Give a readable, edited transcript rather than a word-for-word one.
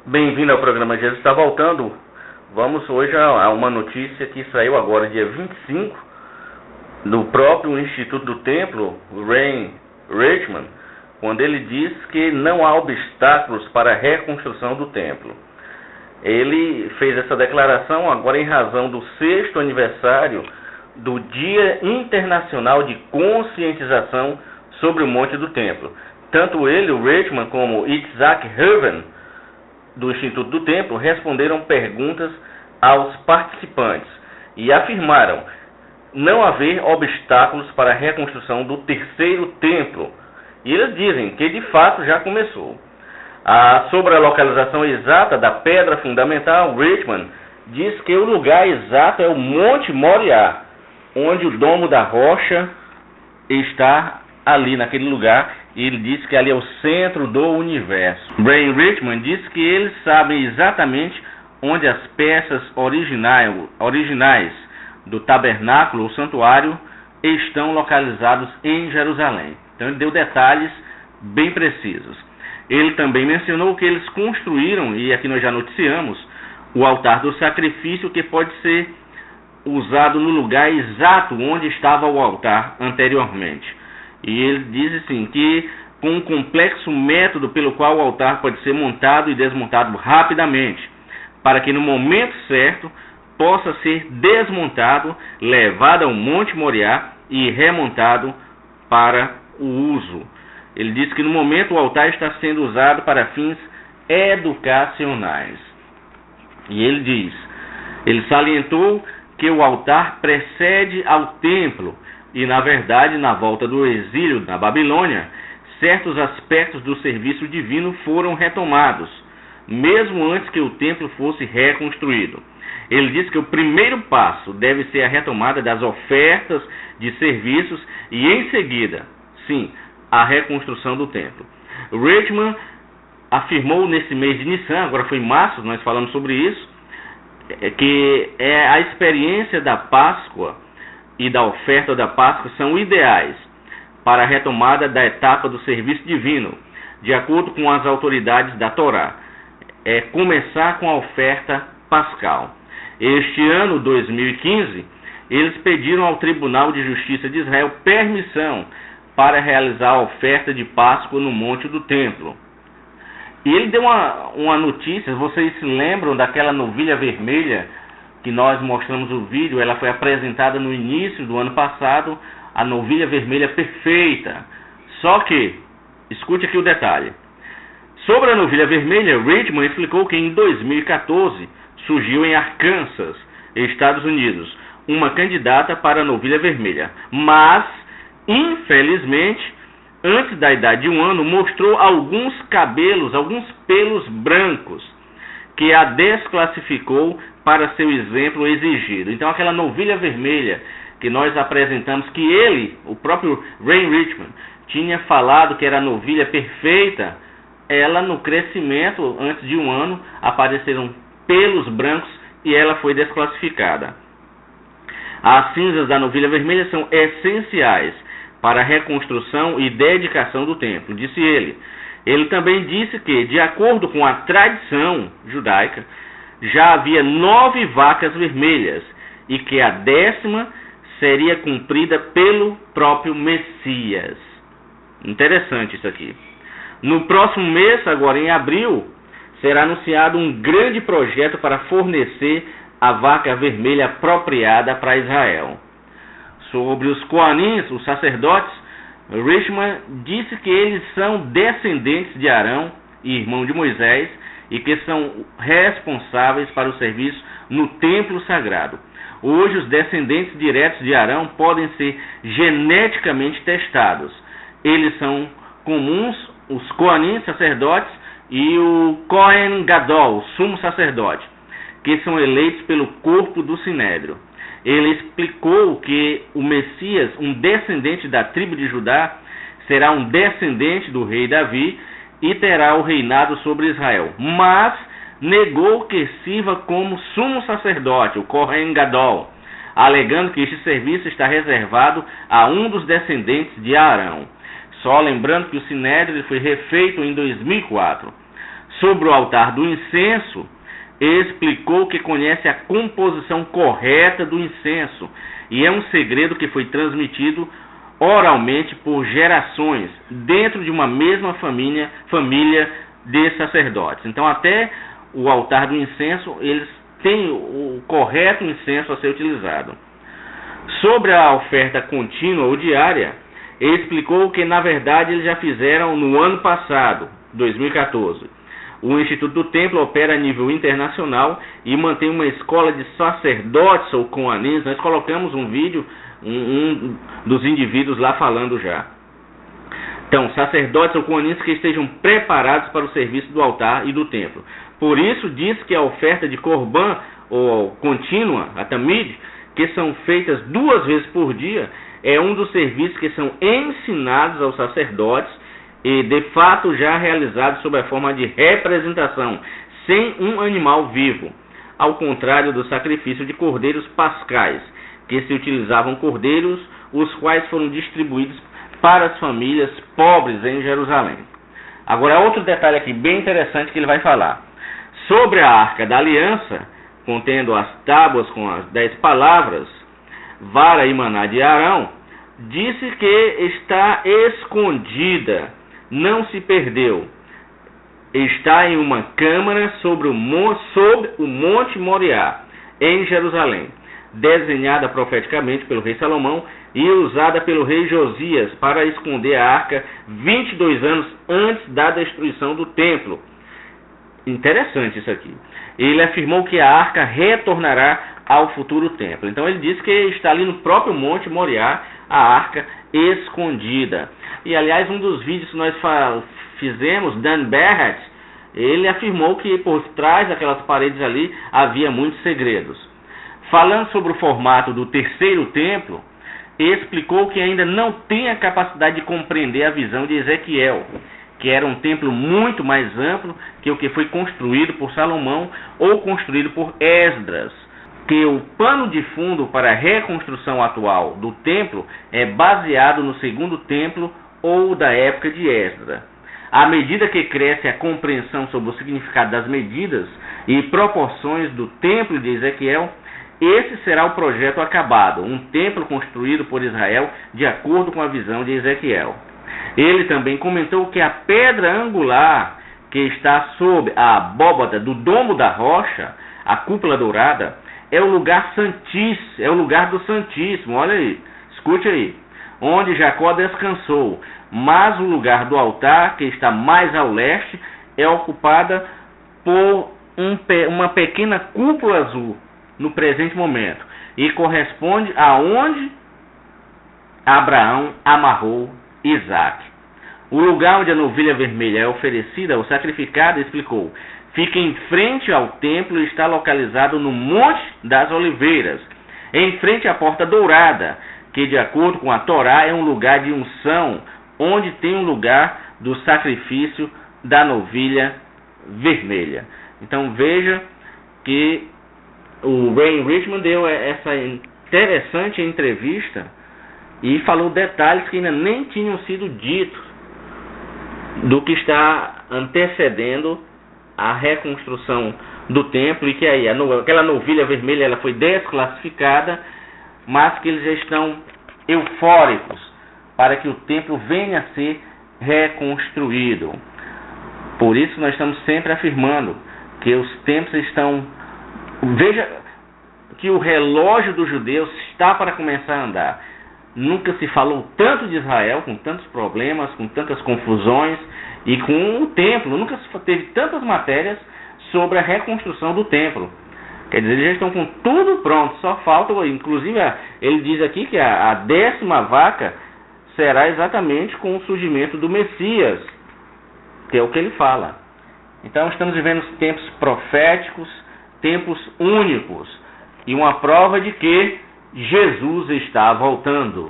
Bem-vindo ao programa Jesus Está Voltando. Vamos hoje a uma notícia que saiu agora, dia 25, do próprio Instituto do Templo, Ray Richman, quando ele diz que não há obstáculos para a reconstrução do templo. Ele fez essa declaração agora em razão do 6º aniversário do Dia Internacional de Conscientização sobre o Monte do Templo. Tanto ele, o Richman, como Isaac Herven, do Instituto do Templo, responderam perguntas aos participantes e afirmaram não haver obstáculos para a reconstrução do terceiro templo. E eles dizem que de fato já começou. Sobre a localização exata da pedra fundamental, Richman diz que o lugar exato é o Monte Moriá, onde o Domo da Rocha está ali naquele lugar. E ele diz que ali é o centro do universo. Ray Richman diz que eles sabem exatamente onde as peças originais do tabernáculo ou santuário estão localizados em Jerusalém. Então ele deu detalhes bem precisos. Ele também mencionou que eles construíram, e aqui nós já noticiamos, o altar do sacrifício, que pode ser usado no lugar exato onde estava o altar anteriormente. E ele diz assim que com um complexo método pelo qual o altar pode ser montado e desmontado rapidamente, para que no momento certo possa ser desmontado, levado ao Monte Moriá e remontado para o uso. Ele diz que no momento o altar está sendo usado para fins educacionais. E ele salientou que o altar precede ao templo. E, na verdade, na volta do exílio na Babilônia, certos aspectos do serviço divino foram retomados, mesmo antes que o templo fosse reconstruído. Ele diz que o primeiro passo deve ser a retomada das ofertas de serviços e, em seguida, sim, a reconstrução do templo. Richman afirmou nesse mês de Nissan, agora foi em março, nós falamos sobre isso, que a experiência da Páscoa e da oferta da Páscoa são ideais para a retomada da etapa do serviço divino, de acordo com as autoridades da Torá. É começar com a oferta pascal. Este ano, 2015, eles pediram ao Tribunal de Justiça de Israel permissão para realizar a oferta de Páscoa no Monte do Templo. E ele deu uma notícia, vocês se lembram daquela novilha vermelha que nós mostramos o vídeo? Ela foi apresentada no início do ano passado, a novilha vermelha perfeita. Só que, escute aqui o detalhe. Sobre a novilha vermelha, Richman explicou que em 2014 surgiu em Arkansas, Estados Unidos, uma candidata para a novilha vermelha. Mas, infelizmente, antes da idade de 1 ano, mostrou alguns pelos brancos, que a desclassificou para seu exemplo exigido. Então aquela novilha vermelha que nós apresentamos, que ele, o próprio Ray Richman, tinha falado que era a novilha perfeita, ela no crescimento, antes de 1 ano, apareceram pelos brancos e ela foi desclassificada. As cinzas da novilha vermelha são essenciais para a reconstrução e dedicação do templo, disse ele. Ele também disse que, de acordo com a tradição judaica, já havia 9 vacas vermelhas e que a 10ª seria cumprida pelo próprio Messias. Interessante isso aqui. No próximo mês, agora em abril, será anunciado um grande projeto para fornecer a vaca vermelha apropriada para Israel. Sobre os Coanins, os sacerdotes, Richman disse que eles são descendentes de Arão e irmão de Moisés e que são responsáveis para o serviço no templo sagrado. Hoje, os descendentes diretos de Arão podem ser geneticamente testados. Eles são comuns, os Coanim, sacerdotes, e o Cohen Gadol, sumo sacerdote, que são eleitos pelo corpo do Sinédrio. Ele explicou que o Messias, um descendente da tribo de Judá, será um descendente do rei Davi e terá o reinado sobre Israel. Mas negou que sirva como sumo sacerdote, o Cohen Gadol, alegando que este serviço está reservado a um dos descendentes de Arão. Só lembrando que o Sinédrio foi refeito em 2004. Sobre o altar do incenso, explicou que conhece a composição correta do incenso e é um segredo que foi transmitido oralmente por gerações dentro de uma mesma família de sacerdotes. Então, até o altar do incenso, eles têm o correto incenso a ser utilizado. Sobre a oferta contínua ou diária, ele explicou que, na verdade, eles já fizeram no ano passado, 2014. O Instituto do Templo opera a nível internacional e mantém uma escola de sacerdotes ou coanins. Nós colocamos um vídeo, um dos indivíduos lá falando já. Então, sacerdotes ou coanins que estejam preparados para o serviço do altar e do templo. Por isso, diz que a oferta de Corban ou contínua, a Tamid, que são feitas 2 vezes por dia, é um dos serviços que são ensinados aos sacerdotes e de fato já realizado sob a forma de representação, sem um animal vivo, ao contrário do sacrifício de cordeiros pascais, que se utilizavam cordeiros, os quais foram distribuídos para as famílias pobres em Jerusalém. Agora, outro detalhe aqui bem interessante que ele vai falar. Sobre a Arca da Aliança, contendo as tábuas com as 10 palavras, vara e maná de Arão, disse que está escondida, não se perdeu. Está em uma câmara sobre o Monte Moriá, em Jerusalém, desenhada profeticamente pelo rei Salomão e usada pelo rei Josias para esconder a arca 22 anos antes da destruição do templo. Interessante isso aqui. Ele afirmou que a arca retornará ao futuro templo. Então ele disse que está ali no próprio Monte Moriá, a arca escondida. E aliás, um dos vídeos que nós fizemos, Dan Barrett, ele afirmou que por trás daquelas paredes ali havia muitos segredos. Falando sobre o formato do terceiro templo, explicou que ainda não tem a capacidade de compreender a visão de Ezequiel, que era um templo muito mais amplo que o que foi construído por Salomão ou construído por Esdras, que o pano de fundo para a reconstrução atual do templo é baseado no segundo templo ou da época de Esdras. À medida que cresce a compreensão sobre o significado das medidas e proporções do templo de Ezequiel, esse será o projeto acabado, um templo construído por Israel de acordo com a visão de Ezequiel. Ele também comentou que a pedra angular que está sob a abóbada do domo da rocha, a cúpula dourada, é o lugar santíssimo, é o lugar do Santíssimo. Olha aí, escute aí, onde Jacó descansou. Mas o lugar do altar, que está mais ao leste, é ocupada por uma pequena cúpula azul no presente momento e corresponde aonde Abraão amarrou Isaac. O lugar onde a novilha vermelha é oferecida ou sacrificada, explicou, fica em frente ao templo e está localizado no Monte das Oliveiras, em frente à Porta Dourada, que de acordo com a Torá é um lugar de unção, onde tem um lugar do sacrifício da novilha vermelha. Então veja que o Ray Richman deu essa interessante entrevista e falou detalhes que ainda nem tinham sido ditos do que está antecedendo a reconstrução do templo, e que aí aquela novilha vermelha ela foi desclassificada, mas que eles já estão eufóricos para que o templo venha a ser reconstruído. Por isso nós estamos sempre afirmando que os templos estão... Veja que o relógio dos judeus está para começar a andar. Nunca se falou tanto de Israel, com tantos problemas, com tantas confusões, e com o templo. Nunca se teve tantas matérias sobre a reconstrução do templo. Quer dizer, eles já estão com tudo pronto, só falta, inclusive ele diz aqui que a 10ª vaca será exatamente com o surgimento do Messias, que é o que ele fala. Então estamos vivendo tempos proféticos, tempos únicos, e uma prova de que Jesus está voltando.